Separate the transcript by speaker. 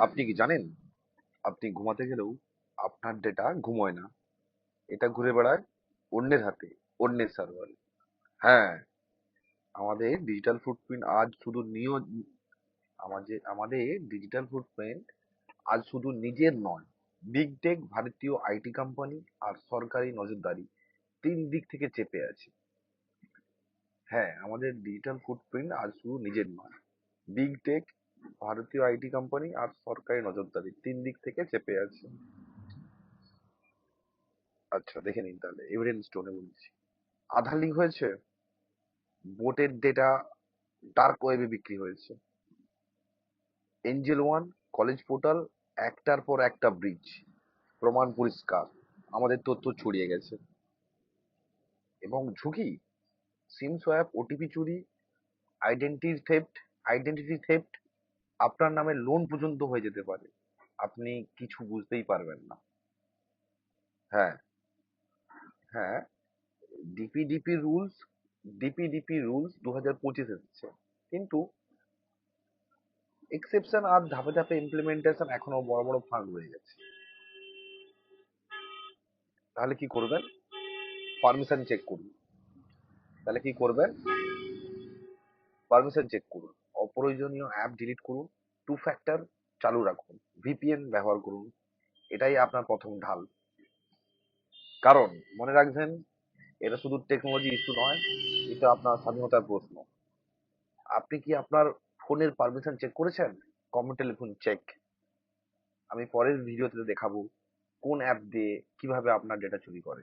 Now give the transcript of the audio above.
Speaker 1: আপনি কি জানেন? আপনি ঘুমাতে গেলেও আপনার ডেটা ঘুমোয় না। এটা ঘুরে বেড়ায় অন্যের হাতে, অন্যের সার্ভারে। হ্যাঁ, আমাদের ডিজিটাল ফুটপ্রিন্ট আজ শুধু আমাদের ডিজিটাল ফুটপ্রিন্ট আজ শুধু নিজের নয়, বিগ টেক, ভারতীয় আইটি কোম্পানি আর সরকারি নজরদারি তিন দিক থেকে চেপে আছে। হ্যাঁ, আমাদের ডিজিটাল ফুটপ্রিন্ট আজ শুধু নিজের নয়, বিগ টেক, ভারতীয় আইটি কোম্পানি আর সরকারি নজরদারি তিন দিক থেকে চেপে আছে। আচ্ছা, দেখে নিন তাহলে এভিডেন্স স্টোনে বলছি। আধার লিঙ্ক হয়েছে, ভোটের ডেটা ডার্ক ওয়েবে বিক্রি হয়েছে, এঞ্জেল ওয়ান, কলেজ পোর্টাল, একটার পর একটা ব্রিজ, প্রমাণ পরিষ্কার, আমাদের তথ্য ছড়িয়ে গেছে। এবং ঝুঁকি, সিম সোয়াপ, ওটিপি চুরি, আইডেন্টিটি থেফট, আপনার নামে লোন পর্যন্ত হয়ে যেতে পারে, আপনি কিছু বুঝতেই পারবেন না। হ্যাঁ, হ্যাঁ, ডিপিডিপি রুলস ডিপিডিপি রুলস 2025 এসেছে, কিন্তু এক্সেপশন আর ধাপে ধাপে ইমপ্লিমেন্টেশন এখনো বড় বড় ফাঁক রয়ে গেছে। তাহলে কি করবেন? পারমিশন চেক করুন। তাহলে কি করবেন? পারমিশন চেক করুন, অপ্রয়োজনীয় অ্যাপ ডিলিট করুন, টু ফ্যাক্টর চালু রাখুন, ভিপিএন ব্যবহার করুন। এটাই আপনার প্রথম ঢাল। কারণ মনে রাখবেন, এটা শুধু টেকনোলজি ইস্যু নয়, এটা আপনার স্বাধীনতার প্রশ্ন। আপনি কি আপনার ফোনের পারমিশন চেক করেছেন? কমেন্টে লিখুন চেক। আমি পরের ভিডিওতে দেখাবো কোন অ্যাপ দিয়ে কিভাবে আপনার ডেটা চুরি করে।